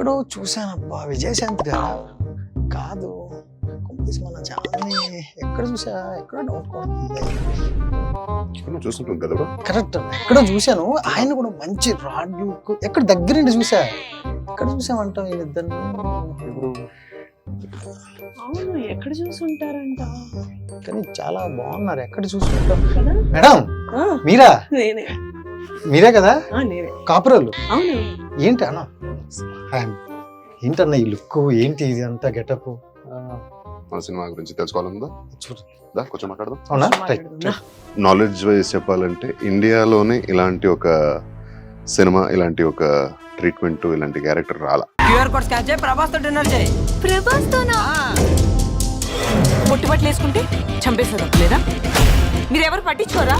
ఎక్కడో చూసానబ్బా, విజయశాంతి గారా? కాదు, మన ఛానల్ని ఎక్కడ చూసా, ఎక్కడ డౌట్ కొడుతుంది. చూస్తుంటాం కదా, కరెక్ట్, ఎక్కడో చూశాను. ఆయన కూడా మంచి రాడ్ లుక్, ఎక్కడ దగ్గరండి చూసా. ఎక్కడ చూసామంటాం వీళ్ళిద్దరిని? ఇప్పుడు అవును, ఎక్కడ చూసుంటారంట, కానీ చాలా బాగున్నారు. ఎక్కడ చూసుకుంటాం కదా మేడం? మీరా? నేనే. మీరే కదా నేనే. కాపురాలు? అవును. ఏంటి అన్న, ఏంటన్న ఈ లుక్, ఏంటి ఇది అంతా గెటప్? మన సినిమా గురించి తెలుసుకోవాలందా? కొంచెం మాట్లాడదాం. అవునా? నాలెడ్జ్ వైజ్ చెప్పాలంటే ఇండియాలోనే ఇలాంటి ఒక సినిమా, ఇలాంటి ఒక ట్రీట్మెంట్, ఇలాంటి క్యారెక్టర్ రాలా. క్యూఆర్ కోడ్ స్కాన్ చేయి, ప్రభాస్ తో డిన్నర్ చేయి. ప్రభాస్ తోనా? ముట్టుబట్లు వేసుకుంటే చంపేస్తారు లేదా? మీరెవరు పట్టించుకోరా?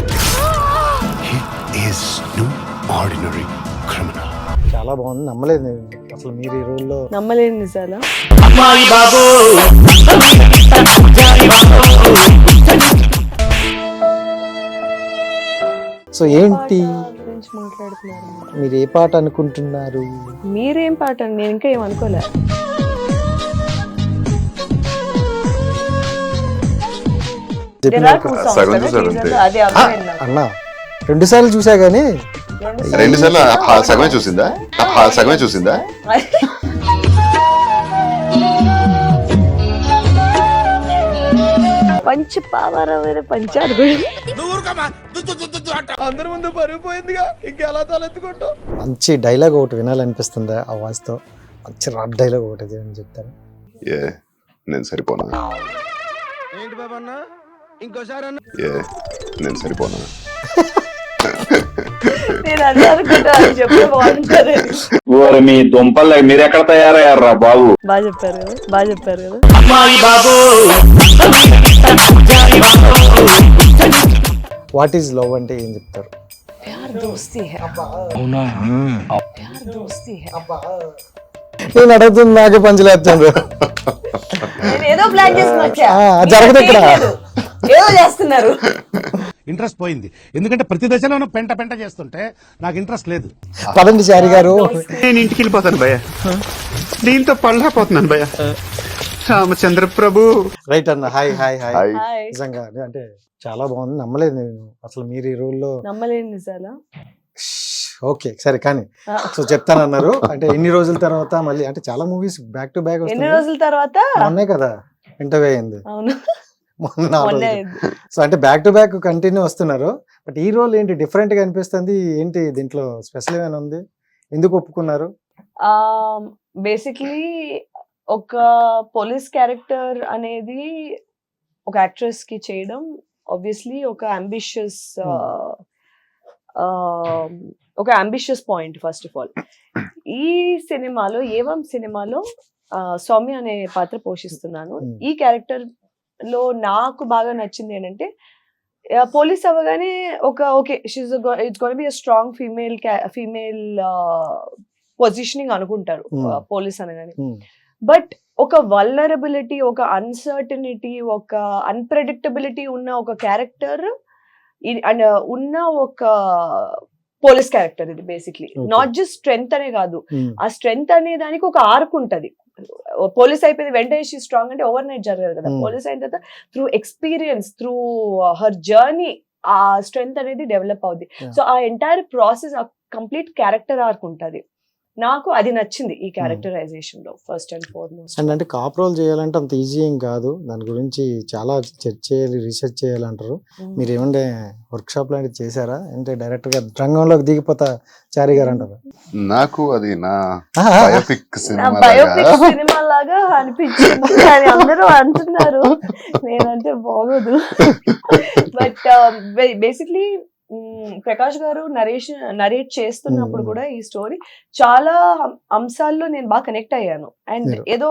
చాలా బాగుంది, నమ్మలేదు నేను అసలు మీరు ఈ రోజుల్లో. నమ్మలేని నిజాలా? సో ఏంటి గురించి మాట్లాడుతున్నారు? మీరు ఏ పాట అనుకుంటున్నారు? మీరేం పాట? నేను ఇంకా ఏం అనుకోలే. అన్నా 2 సార్లు చూసా గానీ 2 సార్లు సగమే చూసిందా? సగమే చూసిందా? పంచ పావారమైన పంచారు అందరి ముందు పరుగు పోయిందిగా, ఇంకెలా తలెత్తుకుంటావు? మంచి డైలాగ్ ఒకటి వినాలనిపిస్తుంది ఆ వాయిస్ తో. మంచి రాడ్ డైలాగ్ ఒకటి అని చెప్తారు. నేను సరిపోనా? ఏంటి బాబా అన్న, ఇంకోసారి అన్న. నేను సరిపోనా? నేను అదే అనుకుంటా, అని చెప్తే బాగుంటారు. మీ దుంపలు మీరు ఎక్కడ తయారయ్యారా బాబు? బాగా చెప్పారు కదా, బాగా చెప్పారు కదా. వాట్ ఈజ్ లవ్ అంటే ఏం చెప్తారు? ప్యార్ దోస్తీ హై. ప్యార్ దోస్తీ హై. నేను అడుగుతుంది నాకే పంచలేస్తాను. నేను ఏదో ప్లాన్ చేసుకుని వచ్చా, జరగదు ఇక్కడ. ఏదో చేస్తున్నారు. ఇంట్రెస్ట్ పోయింది, ఎందుకంటే ప్రతి దశలోనూ పెంట పెంట చేస్తుంటే నాకు ఇంట్రెస్ట్ లేదు. పదండి చారి గారు. నేను ఇంటికి వెళ్ళిపోతాను భయ్య, దీంతో పళ్ళపోతున్నాను భయ్య. రామచంద్ర ప్రభు. రైట్ అన్న. Hi hi hi. హాయ్. నిజంగా అంటే చాలా బాగుంది, నమ్మలేదు నేను అసలు మీరు ఈ రోజుల్లో. నమ్మలేని నిజాలా? ఓకే సరే, కానీ సో చెప్తానన్నారు అంటే ఎన్ని రోజుల తర్వాత మళ్ళీ, అంటే చాలా మూవీస్ బ్యాక్ టు బ్యాక్. ఎన్ని రోజుల తర్వాత? మొన్నే కదా ఇంటర్వ్యూ అయింది. అవును, మొన్న. సో అంటే బ్యాక్ టు బ్యాక్ కంటిన్యూ వస్తున్నారు. బట్ ఈ రోల్ ఏంటి డిఫరెంట్ గా అనిపిస్తుంది? ఏంటి దీంట్లో స్పెషల్ ఏమైనా ఉంది? ఎందుకు ఒప్పుకున్నారు? బేసిక్లీ ఒక పోలీస్ క్యారెక్టర్ అనేది ఒక యాక్ట్రెస్ కి చేయడం ఆబ్వియస్లీ ఒక ambitious point. First of all ఈ సినిమాలో, ఏవం సినిమాలో సౌమ్య అనే పాత్ర పోషిస్తున్నాను. ఈ క్యారెక్టర్ లో నాకు బాగా నచ్చింది ఏంటంటే, పోలీస్ అవ్వగానే okay she's it's gonna be a strong female positioning అనుకుంటారు పోలీస్ అనగానే. బట్ ఒక వల్నరబిలిటీ, ఒక అన్సర్టనిటీ, ఒక అన్ప్రెడిక్టబిలిటీ ఉన్న ఒక క్యారెక్టర్ ఉన్న ఒక పోలీస్ క్యారెక్టర్ ఇది. బేసిక్లీ నాట్ జస్ట్ స్ట్రెంగ్త్ అనే కాదు, ఆ స్ట్రెంగ్త్ అనే దానికి ఒక ఆర్క్ ఉంటది. పోలీస్ అయిపోయింది వెంటనే షీ స్ట్రాంగ్ అంటే ఓవర్ నైట్ జరగదు కదా. పోలీస్ అయిన తర్వాత through experience, through her journey ఆ స్ట్రెంగ్త్ అనేది డెవలప్ అవుద్ది. సో ఆ ఎంటైర్ ప్రాసెస్, ఆ కంప్లీట్ క్యారెక్టర్ ఆర్క్ ఉంటది. నాకు అది నచ్చింది ఈ క్యారెక్టరైజేషన్ లో ఫస్ట్ అండ్ ఫార్మోస్ట్. అండ్ అంటే కాప్ రోల్ చేయాలంటే అంత ఈజీ ఏం కాదు, దాని గురించి చాలా చర్చ చేయాలి, రీసెర్చ్ చేయాలంటారు. మీరు ఏమంటే వర్క్ షాప్ లాంటిది చేశారా? అంటే డైరెక్ట్ గా రంగంలోకి దిగిపోతా చారి గారు అంటారు. నాకు అది నా బయోపిక్ సినిమా లాగా అనిపించింది అని అందరూ అంటున్నారు. నేనంటే బాగోదు. బట్ బేసిక్లీ ప్రకాష్ గారు నరేట్ చేస్తున్నప్పుడు కూడా ఈ స్టోరీ చాలా అంశాల్లో నేను బాగా కనెక్ట్ అయ్యాను. అండ్ ఏదో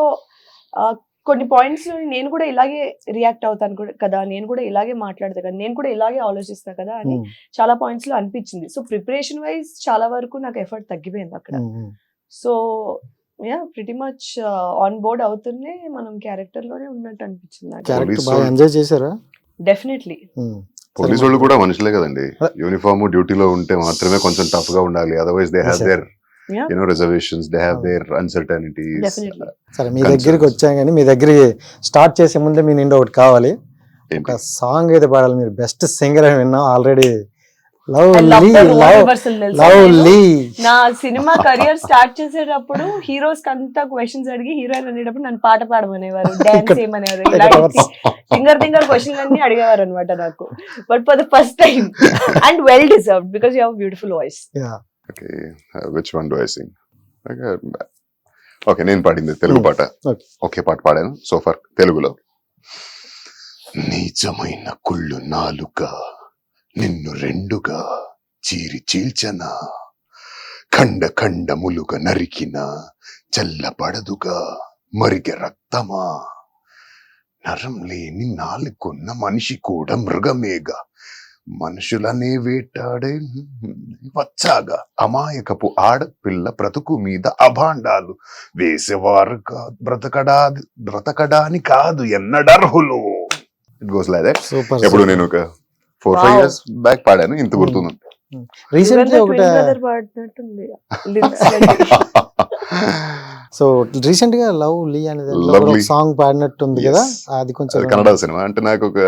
కొన్ని పాయింట్స్ నేను కూడా ఇలాగే రియాక్ట్ అవుతాను కదా, నేను కూడా ఇలాగే మాట్లాడతా కదా, నేను కూడా ఇలాగే ఆలోచిస్తా కదా అని చాలా పాయింట్స్ లో అనిపించింది. సో ప్రిపరేషన్ వైజ్ చాలా వరకు నాకు ఎఫర్ట్ తగ్గిపోయింది అక్కడ. So yeah pretty much on board అవుతుంది, మనం క్యారెక్టర్ లోనే ఉన్నట్టు అనిపించింది. డెఫినెట్లీ. పోలీసు వాళ్ళు కూడా మనుషులే కదండి. యూనిఫామ్ డ్యూటీలో ఉంటే మాత్రమే కొంచెం టఫ్ గా ఉండాలి, otherwise they have their Yeah. Reservations, they have their uncertainties. Definitely. సరే మీ Concerns. దగ్గరికి వచ్చాం కానీ మీ దగ్గరికి స్టార్ట్ చేసే ముందే మీ నిండి ఒకటి కావాలి. ఒక సాంగ్ అయితే పాడాలి. మీరు బెస్ట్ సింగర్ అని విన్నాం ఆల్రెడీ. లవ్ I love లీ the role లవ్ reversal, తెలుసా లవ్ నేను? లీ నా సినిమా కెరియర్ స్టార్ట్ చేసేటప్పుడు హీరోస్ అంతా క్వశ్చన్స్ అడిగి హీరోయిన్ అనేటప్పుడు నన్ను పాట పాడమనేవారు, డాన్స్ చేయమనేవారు, ఇలాంటి థింగర్ క్వశ్చన్ అన్ని అడిగేవారు అనమాట నాకు. But for the first time and well deserved because you have beautiful voice. Okay, which one do I sing? Okay, నేను పాడింది తెలుగు పాట. Okay. ఒకే పాట పాడాను సో ఫర్ తెలుగులో. నీచమైన కుళ్ళు నాలుక నిన్ను రెండుగా చీరి చీల్చనా, ఖండ ఖండములుగా నరికిన చల్లబడదుగా మరిగె రక్తమా, నరం లేని నాలుగున్న మనిషి కూడా మృగమేగా, మనుషులనే వేటాడే వచ్చాగా, అమాయకపు ఆడపిల్ల బ్రతుకు మీద అభాండాలు వేసేవారు బ్రతకడాని కాదు ఎన్నడర్హులు. It goes like that. Super. ఎప్పుడు నేను ఒక 4-5 Wow. years బ్యాక్ పాడాను, ఇంత గుర్తుంది. రీసెంట్లీ ఒకటి పాడుతున్నట్టుంది. సో రీసెంట్ గా లవ్ లీ అనేది Lovely. సాంగ్ పాడినట్టు ఉంది కదా, Yes. అది కొంచెం అది కన్నడ సినిమా. అంటే నాకు ఒక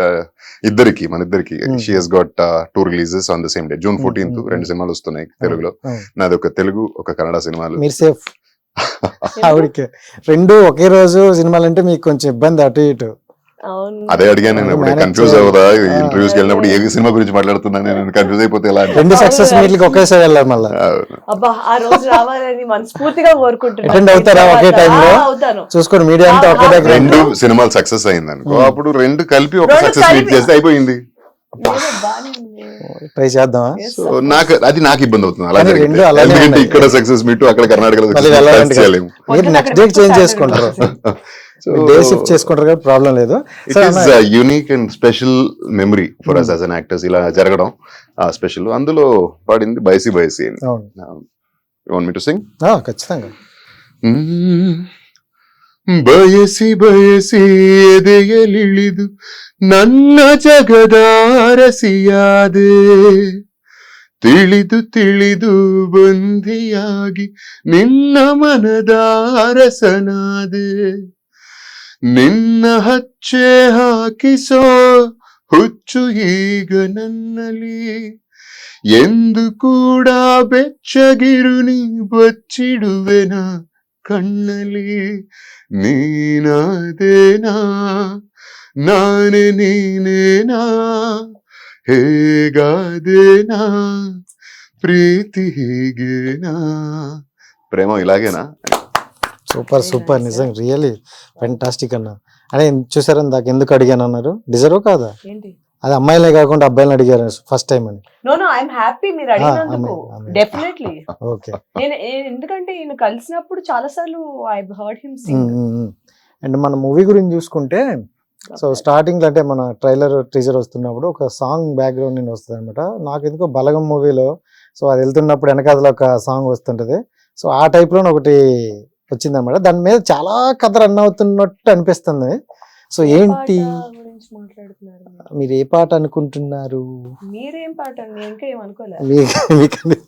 మన ఇద్దరికి she has got 2 releases on the same day. June 14th 2 సినిమాలు వస్తున్నాయి తెలుగులో. నాది ఒక తెలుగు, ఒక కన్నడ సినిమాలు. మీరు సేఫ్. ఆవిడకి రెండు ఒకే రోజు సినిమాలు అంటే మీకు కొంచెం ఇబ్బంది అటు ఇటు. అవును. అదే అడిగాను నేను. Manage కన్ఫ్యూజ్ చేయాలి. అవుదా ఇంటర్వ్యూస్కి వెళ్ళినప్పుడు ఏ సినిమా గురించి మాట్లాడుతున్నాను నేను, కన్ఫ్యూజ్ అయిపోతే ఎలా అంటే. రెండు సక్సెస్ మీట్లకి ఒకేసారి వెళ్ళాలి మళ్ళీ. అబ్బా ఆ రోజు రావాలని మనస్ఫూర్తిగా కోరుకుంటున్నాను. Attend అవుతారా ఒకే time లో? అవుతాను. చూసుకోండి మీడియా అంతా ఒకే దగ్గర. రెండు సినిమాలు సక్సెస్ అయింది అనుకో, అప్పుడు రెండు కలిపి ఒక రెండు సక్సెస్ మీట్ కలిపి. చేస్తే అయిపోయింది. లేదు, బానే ఉంది. ట్రై చేద్దామా? Yes, so of course. నాకు ఇబ్బంది అవుతుంది అలా కానీ జరిగితే. రెండు అలానే ఎందుకంటే ఉన్నాయి. ఇక్కడ సక్సెస్ మీట్, అక్కడ కర్ణాటకలో మళ్ళీ success వెళ్ళాలంటే meet చేయలేము. మీరు నెక్స్ట్ డే చేంజ్ చేసుకుంటారు, డే షిఫ్ట్ చేసుకుంటారు కదా, ప్రాబ్లం లేదు. It is unique and special memory for us as an actors ఇలా జరగడం స్పెషల్. అందులో పాడింది బయసి బయసి. అవును. You want me to sing? ఖచ్చితంగా. ಬಯಸಿ ಬಯಸಿ ಎದೆಯಲಿಳಿದು ನನ್ನ ಜಗದಾರಸಿಯಾದೆ, ತಿಳಿದು ತಿಳಿದು ಬಂಧಿಯಾಗಿ ನಿನ್ನ ಮನದಾರಸನಾದೆ, ನಿನ್ನ ಹಚ್ಚೆ ಹಾಕಿಸೋ ಹುಚ್ಚು ಈಗ ನನ್ನಲ್ಲಿ, ಎಂದು ಕೂಡ ಬೆಚ್ಚಗಿರು ನೀ ಬಚ್ಚಿಡುವೆನ ಕಣ್ಣಲಿ, ನೀನಾದೇನಾ ನಾನೇ ನೀನೇನಾ, ಹೇಗಾದೇನಾ ప్రీతి హీగేనా. ప్రేమ ఇలాగేనా? సూపర్ సూపర్, నిజంగా రియల్లీ ఫెంటాస్టిక్ అన్న. అదే చూసారా దాకా ఎందుకు అడిగాను అన్నారు, డిజర్వ్ కాదా? ఏంటి? అది అమ్మాయిలే కాకుండా అబ్బాయిలను అడిగారు ఫస్ట్ టైం అని. నో ఐఎమ్ హ్యాపీ మీరు అడిగినందుకు. ఆమె. డెఫినెట్లీ. ఓకే. నేను ఎందుకంటే ఈయన కలిసినప్పుడు చాలా సార్లు I heard him Singh. And మన మూవీ గురించి చూసుకుంటే, సో స్టార్టింగ్ అంటే మన ట్రైలర్ టీజర్ వస్తున్నప్పుడు ఒక సాంగ్ బ్యాక్గ్రౌండ్ నుండి వస్తుంది అనమాట. నాకు ఎందుకో బలగం మూవీలో సో అది వెళ్తున్నప్పుడు వెనకాల ఒక సాంగ్ వస్తుంటది. సో ఆ టైప్ లో ఒకటి వచ్చింది అనమాట. దాని మీద చాలా కథ రన్ అవుతున్నట్టు అనిపిస్తుంది. సో ఏంటి గురించి మాట్లాడుతున్నారు మీరు, ఏ పాట అనుకుంటున్నారు? మీరేం పాట? నేను ఇంకా ఏం అనుకోలేదు. మీకు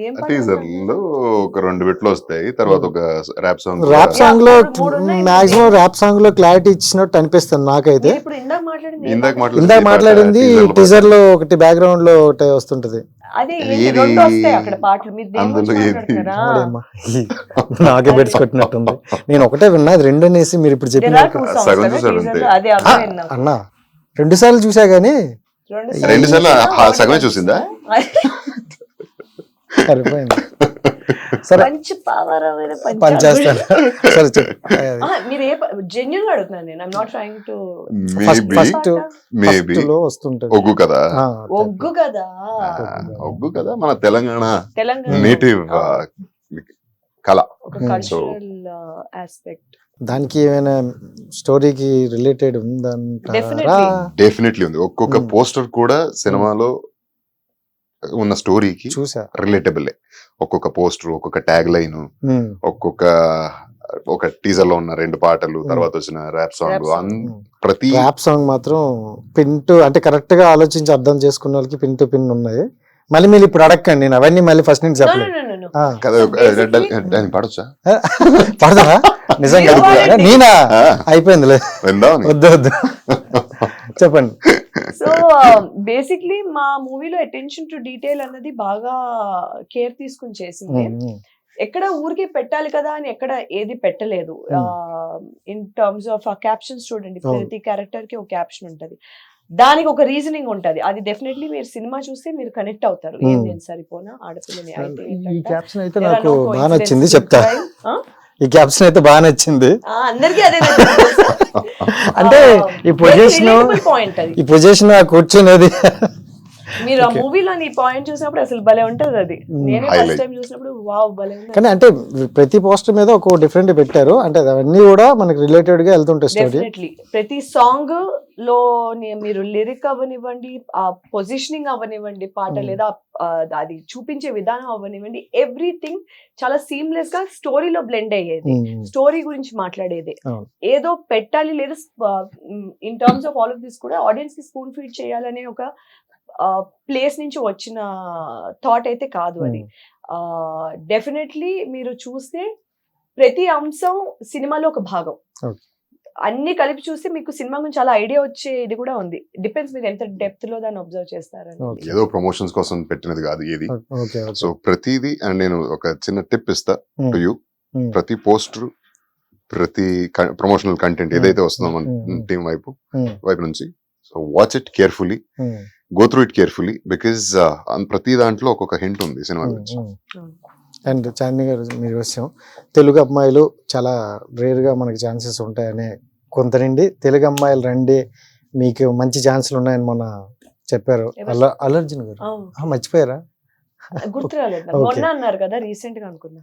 ఏం పాట టీజర్ లో ఒక 2 బిట్లు వస్తాయి, తర్వాత ఒక ర్యాప్ సాంగ్. ర్యాప్ సాంగ్ లో మూడు ఉన్నాయి. మాక్సిమం ర్యాప్ సాంగ్ లో క్లారిటీ ఇచ్చినట్టు అనిపిస్తుంది నాకైతే. ఇప్పుడు ఇందాక మాట్లాడింది ఏం ఇందాక పాట? ఇందాక మాట్లాడింది teaser లో టీజర్ లో ఒకటి బ్యాక్గ్రౌండ్ లో ఒకటి వస్తుంటది. అదే ఏది? రెండు వస్తాయి అక్కడ పాటలు. మీరు దేని అందులో గురించి ఏది? మాట్లాడుతున్నారా? అమ్మా, నాకే పెట్టుకొట్టినట్టుంది. నేను ఒకటే విన్నా, అది రెండు అనేసి మీరు ఇప్పుడు There చెప్పిన are two songs సగం కదా చూసారు teaser అంతే. లో. అదే అవే విన్నాం. అన్నా 2 సార్లు చూసా గానీ రెండు సార్లు సగమే చూసిందా? సరిపోయింది. సరే మంచి పావరమైన పని చేస్తాను. సరే చెప్పు. మీరు ఏ జెన్యున్ గా అడుగుతున్నాను నేను. I'm not trying to. Maybe maybe first లో వస్తుంటది. ఒగ్గు కదా. ఒగ్గు కదా. ఒగ్గు కదా మన తెలంగాణ తెలంగాణ నేటివ్ కళ. ఒక కల్చరల్ ఆస్పెక్ట్. దానికి ఏమైనా స్టోరీకి రిలేటెడ్ ఉందంటారా? డెఫినెట్లీ ఉంది. ఒక్కొక్క పోస్టర్ కూడా సినిమాలో ఉన్న స్టోరీకి చూసా. రిలేటబుల్. ఒక్కొక్క పోస్టర్, ఒక్కొక్క ట్యాగ్ లైన్, ఒక టీజర్ లో ఉన్న 2 పాటలు, తర్వాత వచ్చిన ర్యాప్ సాంగ్, ప్రతి ర్యాప్ సాంగ్ మాత్రం పిన్ టు అంటే కరెక్ట్ గా ఆలోచించి అర్థం చేసుకున్న వాళ్ళకి పిన్ టు పిన్ ఉన్నాయి. మళ్ళీ మీరు ఇప్పుడు అడగండి, నేను అవన్నీ మళ్ళీ ఫస్ట్ నుంచి చెప్పలేదు. ఆ, కదా Basically- దాన్ని పాడొచ్చా పడతారా నిజంగా? మీరు పాడండి. నేనా? ఆ, అయిపోయిందిలే, విందామని. వద్దు చెప్పండి. సో బేసిక్లీ మా మూవీలో అటెన్షన్ టు డీటెయిల్ అన్నది బాగా కేర్ తీసుకుని చేసింది. ఎక్కడ ఊరికే పెట్టాలి కదా అని ఎక్కడ ఏది పెట్టలేదు. ఇన్ టర్మ్స్ ఆఫ్ ఆ క్యాప్షన్స్ చూడండి, ప్రతి క్యారెక్టర్ కి ఒక క్యాప్షన్ ఉంటది, దానికి ఒక రీజనింగ్ ఉంటది. అది డెఫినెట్లీ మీరు సినిమా చూస్తే మీరు కనెక్ట్ అవుతారు. ఏం నేను సరిపోనా ఆడపిల్లని అయితే ఈ ఏంటంట? క్యాప్షన్ అయితే There are నాకు no బాగా coincidences నచ్చింది, in చెప్తా. crime. ఆ? ఈ క్యాప్షన్ అయితే బాగా నచ్చింది. అందరికీ అదే నచ్చింది. అంటే ఈ పొజిషన్, పాయింట్ అది. ఈ పొజిషన్ కూర్చునేది మీరు ఆ మూవీలోని పాయింట్ చూసినప్పుడు అసలు భలే ఉంటది అది. నేనే Highlight. ఫస్ట్ టైం చూసినప్పుడు వావ్ భలే ఉంది. కానీ అంటే ప్రతి పోస్టర్ మీద ఒక డిఫరెంట్ పెట్టారు, అంటే అవన్నీ కూడా మనకి రిలేటెడ్ గా వెళ్తుంటాయి స్టోరీ. డెఫినెట్లీ ప్రతి సాంగ్ లో మీరు లిరిక్ అవ్వనివ్వండి, ఆ పొజిషనింగ్ అవ్వనివ్వండి, పాట లేదా అది చూపించే విధానం అవ్వనివ్వండి, ఎవ్రీథింగ్ చాలా సీమ్లెస్ గా స్టోరీలో బ్లెండ్ అయ్యేది. స్టోరీ గురించి మాట్లాడేది, అవును. ఏదో పెట్టాలి లేదా in terms of all of this కూడా ఆడియన్స్ కి స్పూన్ ఫీడ్ చేయాలనే ఒక ప్లేస్ నుంచి వచ్చిన థాట్ అయితే కాదు అది. డెఫినెట్లీ మీరు చూస్తే ప్రతి అంశం సినిమాలో ఒక భాగం. Okay. అన్ని కలిపి చూస్తే మీకు సినిమా గురించి చాలా ఐడియా వచ్చే ఇది కూడా ఉంది. డిపెండ్స్ మీరు ఎంత డెప్త్ లో దాన్ని అబ్జర్వ్ చేస్తారని. Okay. ఏదో ప్రమోషన్స్ కోసం పెట్టినది కాదు ఏది. ఓకే సో ప్రతిదీ, అండ్ నేను ఒక చిన్న టిప్ ఇస్తా టు యూ. ప్రతి పోస్టర్, ప్రతి ప్రమోషనల్ కంటెంట్ ఏదైతే వస్తుందో మన టీం వైపు నుంచి, so watch it carefully, go through it carefully, because ప్రతి దాంట్లో ఒక్కొక్క హింట్ ఉంది సినిమా గురించి. అండ్ చాందిని గారు, మీరు విషయం తెలుగు అమ్మాయిలు చాలా రేర్ గా మనకి ఛాన్సెస్ ఉంటాయనే కొంత నుండి తెలుగు అమ్మాయిలు రండి మీకు మంచి ఛాన్సులు ఉన్నాయని మొన్న చెప్పారు అల్లర్జున్ గారు. మర్చిపోయారా? గుర్తు రాలేదు. Okay. మొన్న అన్నారు కదా, రీసెంట్ గా అనుకున్నా.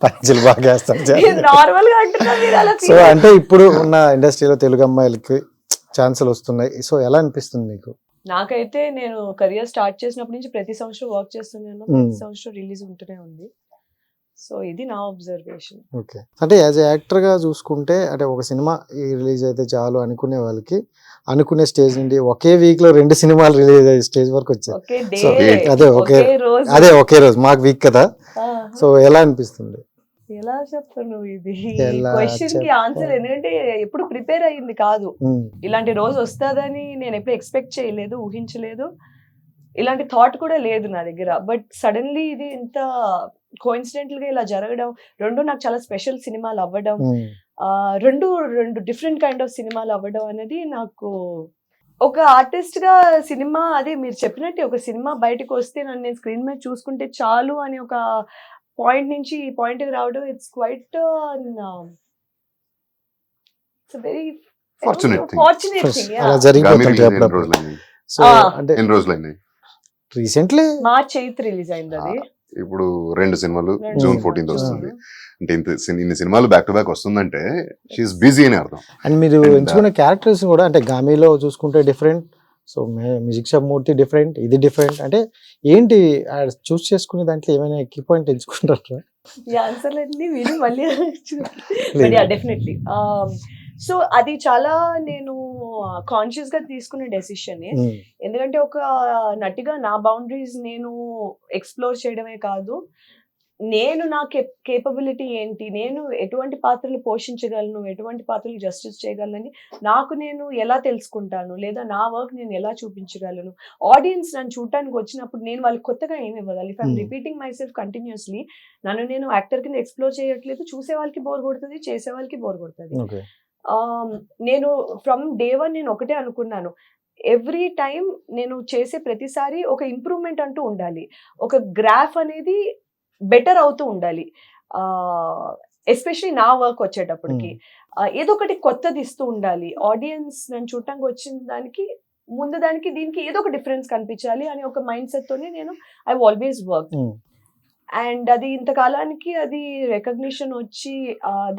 పంచులు బాగా వేస్తారు. నార్మల్ గా అంటున్నా, మీరు అలా సో అంటే ఇప్పుడు ఉన్న ఇండస్ట్రీలో తెలుగు అమ్మాయిలకి ఛాన్సులు వస్తున్నాయి. సో ఎలా అనిపిస్తుంది మీకు? నాకైతే నేను కెరియర్ స్టార్ట్ చేసినప్పటి నుంచి ప్రతి సంవత్సరం వర్క్ చేస్తున్నాను, ప్రతి సంవత్సరం రిలీజ్ ఉంటూనే ఉంది. సో ఇది నా అబ్జర్వేషన్. ఓకే, అంటే యాజ్ యాక్టర్ గా చూసుకుంటే, అంటే ఒక సినిమా రిలీజ్ అయితే చాలు అనుకునే వాళ్ళకి అనుకునే స్టేజ్ నుండి ఒకే వీక్ లో 2 సినిమాలు రిలీజ్ అయ్యే స్టేజ్ వరకు వచ్చాయి. ఓకే డే, అదే ఒకే రోజు. అదే ఒకే రోజు, మాకు వీక్ కదా. సో ఎలా అనిపిస్తుంది? ఎలా చెప్పను ఇది ఎలా క్వశ్చన్ కి చెప్పను? ఆన్సర్, ఎందుకంటే ఎప్పుడు ప్రిపేర్ అయ్యింది కాదు. ఇలాంటి రోజు వస్తుందని నేను ఎప్పుడు ఎక్స్పెక్ట్ చేయలేదు, ఊహించలేదు. ఇలాంటి థాట్ కూడా లేదు నా దగ్గర. బట్ సడన్లీ ఇది ఇంత కోఇన్సిడెంటల్ గా ఇలా జరగడం, రెండు నాకు చాలా స్పెషల్ సినిమాలు అవ్వడం, రెండు డిఫరెంట్ కైండ్ ఆఫ్ సినిమాలు అవ్వడం అనేది నాకు ఒక ఆర్టిస్ట్ గా సినిమా, అదే మీరు చెప్పినట్టు ఒక సినిమా బయటకు వస్తే నన్ను నేను స్క్రీన్ మీద చూసుకుంటే చాలు అని ఒక పాయింట్ నుంచి ఈ పాయింట్ కి రావడం, it's quite very Fortunate thing. Fortunate thing. అలా గామి జరిగిపోతుంటాయి release అయిన అప్పుడప్పుడు. రోజులైనాయి. సో అంటే ఎన్ని రోజులైనాయి? రీసెంట్లీ మార్చ్ 8th రిలీజ్ అయింది అది. ఇప్పుడు 2 సినిమాలు రెండు జూన్ సినిమాలు. 14th వస్తుంది. అంటే ఇన్ని సినిమాలు బ్యాక్ టు బ్యాక్ వస్తుందంటే షీఈస్ బిజీ అని అర్థం. అండ్ మీరు And, ఎంచుకున్న క్యారెక్టర్స్ కూడా, అంటే గామిలో చూసుకుంటే డిఫరెంట్, సో మ్యూజిక్ షాప్ మూర్తి డిఫరెంట్, ఇది డిఫరెంట్. అంటే ఏంటి చూస్ చేసుకునే దాంట్లో ఏమైనా కీ పాయింట్ ఎంచుకుంటారా? ఈ ఆన్సర్లన్నీ విని మళ్ళీ డెఫినెట్లీ. సో అది చాలా నేను కాన్షియస్ గా తీసుకునే డెసిషన్. ఎందుకంటే ఒక నటిగా నా బౌండరీస్ నేను ఎక్స్ప్లోర్ చేయడమే కాదు, నేను నా కేపబిలిటీ ఏంటి, నేను ఎటువంటి పాత్రలు పోషించగలను, ఎటువంటి పాత్రలు జస్టిస్ చేయగలను, నాకు నేను ఎలా తెలుసుకుంటాను, లేదా నా వర్క్ నేను ఎలా చూపించగలను, ఆడియన్స్ నన్ను చూడటానికి వచ్చినప్పుడు నేను వాళ్ళకి కొత్తగా ఏమి ఇవ్వగలను. If I'm repeating my self continuously, నన్ను నేను యాక్టర్ కింద ఎక్స్ప్లోర్ చేయట్లేదు, చూసే వాళ్ళకి బోర్ కొడుతుంది, చేసే వాళ్ళకి బోర్ కొడుతుంది. నేను ఫ్రమ్ డే 1 నేను ఒకటే అనుకున్నాను, ఎవ్రీ టైం నేను చేసే ప్రతిసారి ఒక ఇంప్రూవ్మెంట్ అంటూ ఉండాలి, ఒక గ్రాఫ్ అనేది బెటర్ అవుతూ ఉండాలి. ఎస్పెషలీ నా వర్క్ వచ్చేటప్పటికి ఏదో ఒకటి కొత్తది ఇస్తూ ఉండాలి. ఆడియన్స్ నన్ను చూడటానికి వచ్చిన దానికి ముందు దానికి దీనికి ఏదో ఒక డిఫరెన్స్ కనిపించాలి అని ఒక మైండ్ సెట్ తోనే నేను ఐ ఆల్వేస్ వర్క్. అండ్ అది ఇంతకాలానికి అది రికగ్నిషన్ వచ్చి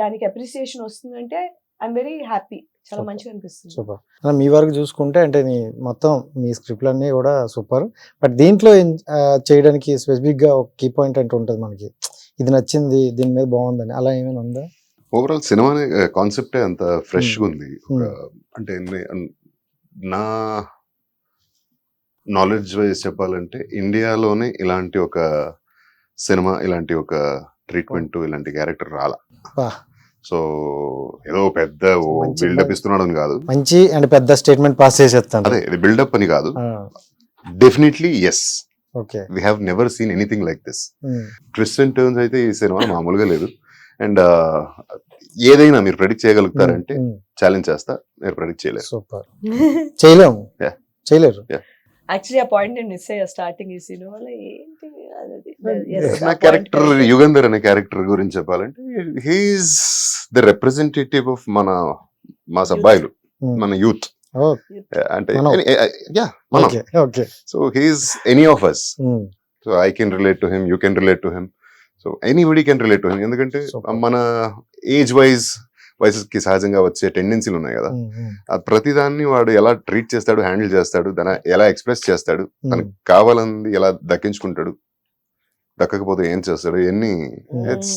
దానికి అప్రిసియేషన్ వస్తుందంటే ఐఎమ్ వెరీ హ్యాపీ. చాలా మంచిగా అనిపిస్తుంది. సూపర్. మీ వరకు చూసుకుంటే అంటే మొత్తం మీ స్క్రిప్ట్లు అన్నీ కూడా సూపర్. బట్ దీంట్లో చేయడానికి స్పెసిఫిక్ గా ఒక కీ పాయింట్ అంటూ ఉంటుంది మనకి, ఇది నచ్చింది, దీని మీద బాగుందని, అలా ఏమైనా ఉందా? ఓవరాల్ సినిమా కాన్సెప్టే అంత ఫ్రెష్ గా ఉంది. అంటే నా నాలెడ్జ్ వైజ్ చెప్పాలంటే ఇండియాలోనే ఇలాంటి ఒక సినిమా, ఇలాంటి ఒక ట్రీట్మెంట్, ఇలాంటి క్యారెక్టర్ రాలా. వా. సో ఏదో పెద్ద మంచి బిల్డప్ ఇస్తున్నాడు అని కాదు, మంచి అండ్ పెద్ద స్టేట్మెంట్ పాస్ చేసేస్తాను. అదే ఇది బిల్డప్ అని కాదు. Definitely yes, okay. We have never seen anything like this. Twist and turns అయితే ఈ సినిమా మామూలుగా లేదు. అండ్ ఏదైనా మీరు ప్రెడిక్ట్ చేయగలుగుతారంటే ఛాలెంజ్ చేస్తా, మీరు ప్రెడిక్ట్ చేయలేరు. సూపర్. చేయలేము. Yeah. చేయలేరు. యాక్చువల్లీ ఆ పాయింట్ నేను మిస్ అయ్యా స్టార్టింగ్ ఈ సినిమాలో. ఏంటి అది? Yes, నా ఆ point క్యారెక్టర్ correct. యుగంధర్ అనే క్యారెక్టర్ గురించి చెప్పాలంటే హీఈస్ ద రిప్రజెంటేటివ్ ఆఫ్ మా సబ్బాయిలు, మన యూత్. Oh, అంటే మనం. మనం. Okay okay. So he's any of us. So I can relate to him, you can relate to him, so anybody can relate to him. ఎందుకంటే Super. మన age wise వయసుకి సహజంగా వచ్చే టెండెన్సీలు ఉన్నాయి కదా, ఆ ప్రతిదాన్ని వాడు ఎలా ట్రీట్ చేస్తాడు, హ్యాండిల్ చేస్తాడు, దాన్ని ఎలా ఎక్స్ప్రెస్ చేస్తాడు, తనకు కావాలంది ఎలా దక్కించుకుంటాడు, దక్కకపోతే ఏం చేస్తాడు, ఎన్ని. It's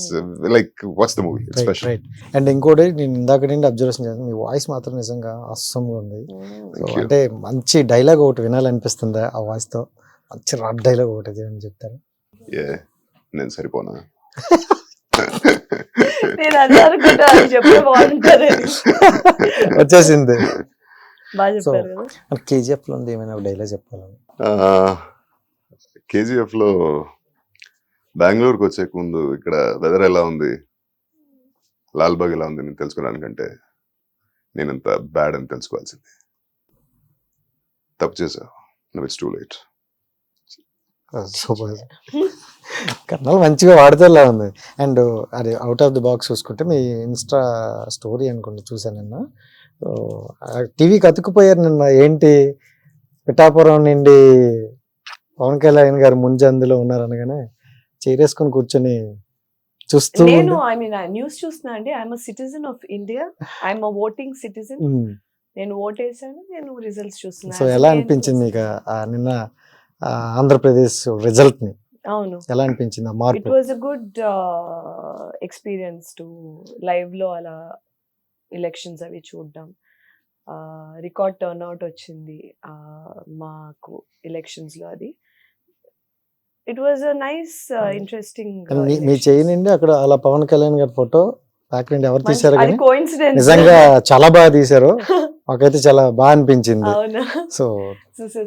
like what's the movie special. Right. And ఇంకోటి నేను ఇందాక నుండి అబ్జర్వేషన్ చేస్తాను, మీ వాయిస్ మాత్రం నిజంగా అస్సంగా ఉంది. So, Thank you. అంటే మంచి డైలాగ్ ఒకటి వినాలనిపిస్తుంది ఆ వాయిస్ తో. మంచి రాడ్ డైలాగ్ ఒకటి అని చెప్తారు. నేను సరిపోనా? నేను అదే అనుకుంటా, అది చెప్తే బాగుంటుంది. వచ్చేసింది. బాగా చెప్పారు కదా. కేజీఎఫ్ లో ఉంది ఏమైనా డైలాగ్ చెప్పాలని? కేజీఎఫ్ లో బెంగళూరుకి వచ్చే ముందు ఇక్కడ వెదర్ ఎలా ఉంది, లాల్బాగ్ ఎలా ఉంది నేను తెలుసుకోవడానికంటే నేను ఎంత బ్యాడ్ అని తెలుసుకోవాల్సింది. తప్పు చేసావు, నువ్వు ఇట్స్ టూ లేట్. సూపర్. కన్నాలు మంచిగా వాడితేలా ఉంది. అండ్ అది అవుట్ ఆఫ్ ది బాక్స్ చూసుకుంటే మీ ఇన్స్టా స్టోరీ అనుకోండి చూసాను నిన్న. టీవీకి అతుక్కుపోయారు నిన్న. ఏంటి పిఠాపురం నుండి పవన్ కళ్యాణ్ గారు ముంజందులో ఉన్నారు అనగానే చీరేసుకొని కూర్చొని చూస్తూ నేను ఐ మీన్ న్యూస్ చూస్తున్నా అండి. I'm a citizen of India, I'm a voting citizen. నేను ఓట్ వేసాను, నేను రిజల్ట్స్ చూస్తున్నా. సో ఎలా అనిపించింది మీకు నిన్న ఆంధ్రప్రదేశ్ రిజల్ట్ ని? అవును, ఎలా అనిపించింది ఆ ఇట్ మార్పు? Was a good experience to live లో అలా ఎలక్షన్స్ అవి చూడడం. రికార్డ్ టర్న్అవుట్ వచ్చింది మాకు ఎలక్షన్స్ లో. అది it was a nice interesting. మీ చేయి నుండి అక్కడ అలా పవన్ కళ్యాణ్ గారి ఫోటో బ్యాక్ నుండి ఎవరు తీశారు అది కానీ కోఇన్సిడెన్స్. నిజంగా చాలా బాగా తీశారు. మాకైతే చాలా బాగా అనిపించింది. అవునా, సో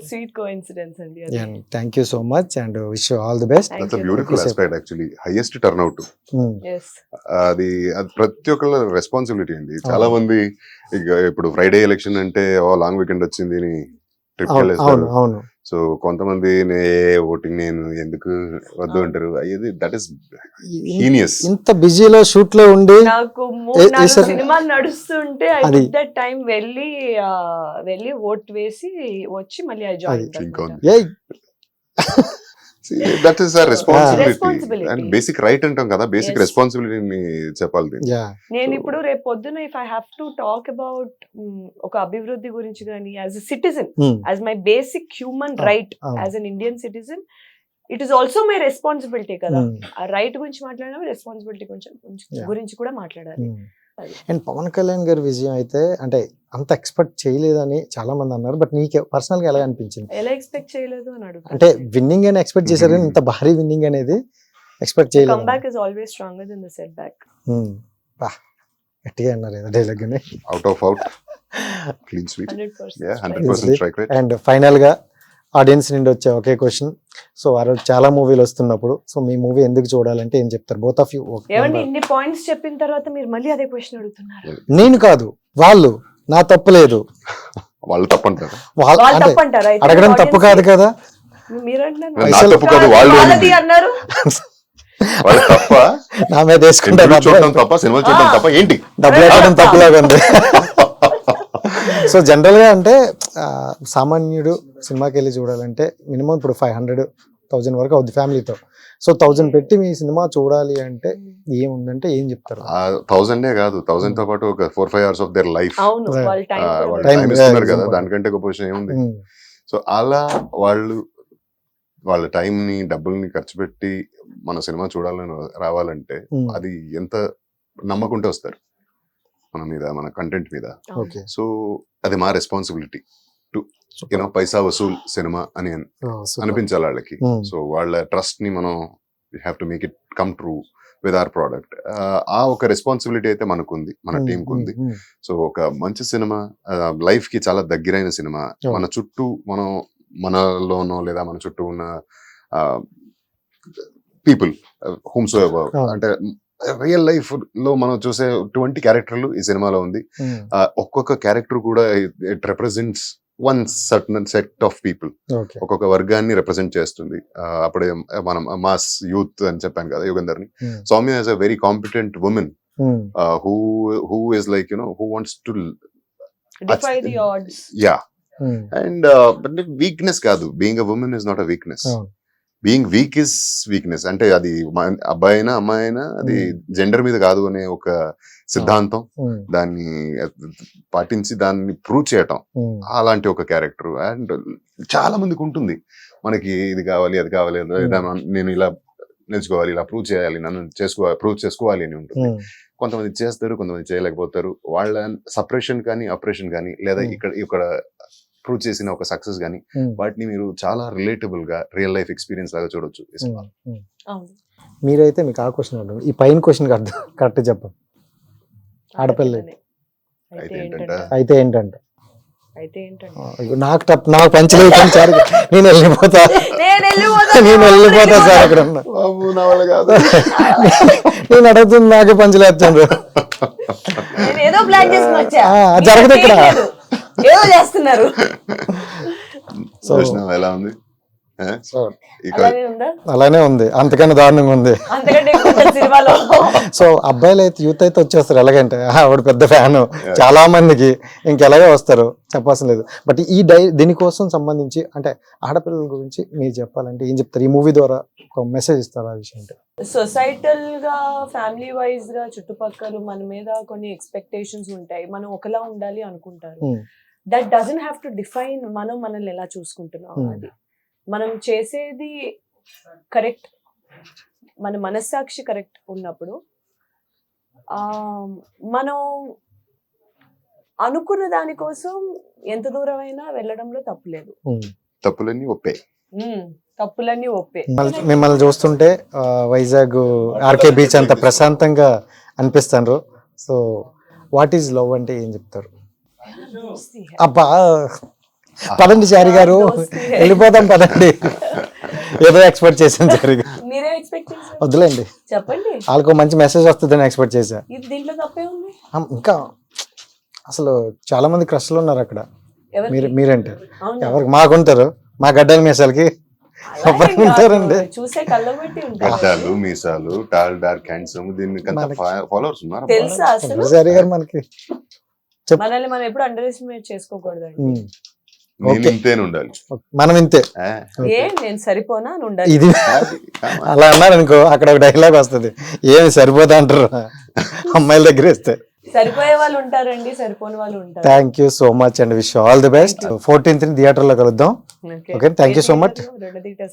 స్వీట్ కోఇన్సిడెన్స్ అండి అది. Thank you so much and wish you all the best. Thank that's you. Beautiful aspect actually. Highest turnout Yes. అది ప్రతి ఒక్కళ్ళ రెస్పాన్సిబిలిటీ అండి. చాలా మంది ఇక ఇప్పుడు ఫ్రైడే ఎలక్షన్ అంటే లాంగ్ వీకెండ్ వచ్చింది అని ట్రిప్ అవును వెళ్ళేస్తారు. అవును. సో కొంతమంది ఓటింగ్ నేను ఎందుకు వద్దు అంటారు. అయ్యేది దట్ ఈస్ హీనియస్. ఇంత బిజీలో షూట్ లో ఉండి నాకు ఏ సార్? సినిమా నడుస్తుంటే ఐ అది. టుక్ దట్ టైం వెళ్ళి ఓట్ వేసి వచ్చి మళ్ళీ ఐ జాయిన్. ఇంకా ఉంది. ఏయ్ that is responsibility Responsibility. And basic right అంటాం కదా, బేసిక్ Yes. రెస్పాన్సిబిలిటీని చెప్పాలి దీన్ని. యా నేను ఇప్పుడు రేపు పొద్దున if I have to talk about ఒక అభివృద్ధి గురించి కానీ as a citizen, as my basic human right, as an Indian citizen, it is also my responsibility కదా. ఆ రైట్ గురించి మాట్లాడినా రెస్పాన్సిబిలిటీ Yeah. గురించి కూడా మాట్లాడాలి. అండ్ పవన్ కళ్యాణ్ గారి విజయం అయితే అంటే అంత ఎక్స్పెక్ట్ చేయలేదని చాలా మంది అన్నారు. బట్ నీకు పర్సనల్ గా ఎలా అనిపించింది? ఎలా ఎక్స్పెక్ట్ చేయలేదు అని అడుగుతాను. అంటే విన్నింగ్ అని ఎక్స్పెక్ట్ చేశారు కానీ ఇంత భారీ విన్నింగ్ అనేది ఎక్స్పెక్ట్ చేయలేదు. Comeback is always stronger then the set back. గట్టిగా అన్నారు ఏదో డైలాగ్ ని. Out of out clean sweet. 100%. 100% strike rate. And final గా ఆడియన్స్ నుండి వచ్చే ఒకే క్వశ్చన్. సో ఆ రోజు చాలా మూవీలు వస్తున్నప్పుడు సో మీ మూవీ ఎందుకు చూడాలంటే ఏం చెప్తారు? Both of you. ఏమండి ఇన్ని పాయింట్స్ చెప్పిన తర్వాత మీరు మళ్ళీ అదే క్వశ్చన్ అడుగుతున్నారు? నేను కాదు, వాళ్ళు. నా తప్పు లేదు. వాళ్ళు తప్పంటారు. వాళ్ళు అంటే తప్పంటారా? అయితే అడగడం తప్పు కాదు కదా. మీరు అంటున్నారు. నా తప్పు కాదు, వాళ్ళు వాళ్ళది అన్నారు. వాళ్ళ తప్ప. నా మీద వేసుకుంటారు. ఇంటర్వ్యూ చూడడం తప్ప, సినిమా చూడడం తప్ప ఏంటి? డబ్బులు ఎక్కడం తప్పులాగా ఉంది. సో జనరల్ గా అంటే సామాన్యుడు సినిమాకి వెళ్ళి చూడాలంటే మినిమం ఇప్పుడు 500,000 వరకు అవుద్ది ఫ్యామిలీతో. సో 1000 పెట్టి మీ సినిమా చూడాలి అంటే ఏముందంటే ఏం చెప్తారు? 1000 కాదు, 1000 తో పాటు ఒక 4-5 hours ఆఫ్ దేర్ లైఫ్ అవును, వాళ్ళ టైం వాళ్ళు Time, టైం ఇస్తున్నారు yeah, కదా, example. దానికంటే గొప్ప విషయం ఏముంది? సో అలా వాళ్ళు వాళ్ళ టైం ని డబ్బుల్ని ఖర్చు పెట్టి మన సినిమా చూడాలని రావాలంటే అది ఎంత నమ్మకుంటే వస్తారు మన మీద, మన కంటెంట్ మీద. ఓకే. సో అది మా రెస్పాన్సిబిలిటీ. టు యూనో పైసా వసూల్ సినిమా అని అనిపించాలి వాళ్ళకి. సో వాళ్ళ ట్రస్ట్ ని మనం have to make it come true with our product. ఆ ఒక రెస్పాన్సిబిలిటీ అయితే మనకుంది, మన టీం కు ఉంది. సో ఒక మంచి సినిమా, లైఫ్ కి చాలా దగ్గరైన సినిమా, మన చుట్టూ మనలోనో లేదా మన చుట్టూ ఉన్న పీపుల్ హూమ్స్ ఎవర్, అంటే రియల్ లైఫ్ లో మనం చూసే 20 క్యారెక్టర్లు ఈ సినిమాలో ఉంది. ఒక్కొక్క క్యారెక్టర్ కూడా it represents one certain set of people, ఒక్కొక్క వర్గాన్ని రిప్రజెంట్ చేస్తుంది. అప్పుడే మనం మాస్ యూత్ అని చెప్పాను కదా యుగంధర్ని. Soumya is a very competent women who is like, you know, who wants to defy the odds. Yeah. And but weakness కాదు, being a women is not a weakness. Being week is weakness. అంటే అది అబ్బాయి అయినా అమ్మాయి అయినా అది gender మీద కాదు అనే ఒక సిద్ధాంతం, దాన్ని పాటించి దాన్ని ప్రూవ్ చేయటం, అలాంటి ఒక క్యారెక్టర్. అండ్ చాలా మందికి ఉంటుంది, మనకి ఇది కావాలి అది కావాలి, నేను ఇలా నేర్చుకోవాలి, ఇలా ప్రూవ్ చేయాలి, నన్ను ప్రూవ్ చేసుకోవాలి అని ఉంటుంది. కొంతమంది చేస్తారు, కొంతమంది చేయలేకపోతారు. వాళ్ళ సపరేషన్ కానీ ఆపరేషన్ కానీ లేదా ఇక్కడ ప్రూవ్ చేసిన ఒక సక్సెస్ కానీ వాటిని మీరు చాలా రిలేటబుల్ గా రియల్ లైఫ్ ఎక్స్పీరియన్స్ లాగా చూడొచ్చు. మీరైతే మీకు ఆ క్వశ్చన్ అడగండి, ఈ పైన క్వశ్చన్ కరెక్ట్ చెప్పండి. ఆడపిల్ల అయితే ఏంటంటే నాకు పంచలేదు సార్, నేను వెళ్ళిపోతా సార్ అక్కడ నేను అడుగుతుంది, నాకే పంచలేస్తాను. జరగదు ఇక్కడ. ఎలా ఉంది? అలానే ఉంది, అంతకన్నా దారుణంగా ఉంది. సో అబ్బాయిలు అయితే యూత్ అయితే వచ్చేస్తారు. ఎలాగంటే ఆవిడ పెద్ద ఫ్యాన్ చాలా మందికి, ఇంకెలాగే వస్తారు, చెప్పాల్సిన లేదు. బట్ ఈ దీనికోసం సంబంధించి అంటే ఆడపిల్లల గురించి మీరు చెప్పాలంటే ఏం చెప్తారు? ఈ మూవీ ద్వారా ఒక మెసేజ్ ఇస్తారు ఆ విషయం. అంటే సొసైటల్ గా, ఫ్యామిలీ వైజ్ గా చుట్టుపక్కల మన మీద కొన్ని ఎక్స్పెక్టేషన్స్ ఉంటాయి, మనం ఒకలా ఉండాలి అనుకుంటారు. That doesn't have to define మనం మనల్ని ఎలా చూసుకుంటున్నాం. అది మనం చేసేది కరెక్ట్, మన మనస్సాక్షి కరెక్ట్ ఉన్నప్పుడు మనం అనుకున్న దానికోసం ఎంత దూరమైనా వెళ్ళడంలో తప్పులేదు. తప్పులన్నీ ఒప్పే. తప్పులన్నీ ఒప్పే. మిమ్మల్ని చూస్తుంటే వైజాగ్ ఆర్కే బీచ్ అంత ప్రశాంతంగా అనిపిస్తారు. సో వాట్ ఈజ్ లవ్ అంటే ఏం చెప్తారు? అబ్బా పదండి చారి గారు, వెళ్ళిపోతాం పదండి. ఏదో ఎక్స్పెక్ట్ చేశాను చారి గారు, వద్దులేండి చెప్పండి. వాళ్ళకు మంచి మెసేజ్ వస్తుందని ఎక్స్పెక్ట్ చేశా. దీంట్లో తప్పే ఉంది. ఇంకా అసలు చాలా మంది క్రష్లు ఉన్నారు అక్కడ. మీరంటే ఎవరికి? మాకుంటారు, మా గడ్డల మీసాలకి ఉంటారండి. చూసే కళ్ళ బట్టి గడ్డాలు మీసాలు, టాల్ డార్క్ హ్యాండ్సమ్, దీనికి ఫాలోవర్స్ ఉన్నారు తెలుసా? అసలు చారి గారు మనకి మనల్ని మనం ఎప్పుడు అండర్ ఎస్టిమేట్ చేసుకోకూడదండి. మనం ఇంతే, నేను సరిపోనా ఉండాలి. ఇది అలా అన్నారు అనుకో, అక్కడ ఒక డైలాగ్ వస్తుంది, ఏమి సరిపోతా అంటారు అమ్మాయిల దగ్గర ఇస్తే. సరిపోయే వాళ్ళు ఉంటారండి, సరిపోని వాళ్ళు ఉంటారు. Thank you so much and wish all the best. 14th theatre లో కలుద్దాం. Okay, thank you so much.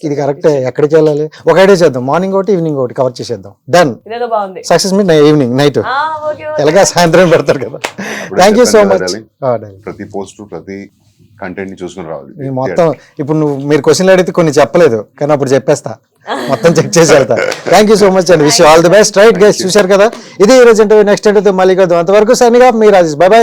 ఇది కరెక్ట్. ఎక్కడికి వెళ్ళాలి? ఒక ఐడియా చేద్దాం, మార్నింగ్ ఒకటి ఈవినింగ్ ఒకటి కవర్ చేసేద్దాం. Done. Success meet evening night, ఎలాగా సాయంత్రం పెడతారు కదా. Thank you so much. ప్రతి పోస్ట్ ప్రతి కంటెంట్ ని చూసుకుని రావాలి మొత్తం. ఇప్పుడు మీరు క్వశ్చన్లు అడిగితే కొన్ని చెప్పలేదు, కానీ అప్పుడు చెప్పేస్తా, మొత్తం చెక్ చేసి వెళ్తా. Thank you so much and wish all the best. Right guys, చూశారు కదా, ఇది ఈ రోజు నెక్స్ట్ అంటే మళ్ళీ కలుద్దాం. అంతవరకు సైనింగ్ ఆఫ్, మీ రాజేష్. Bye by.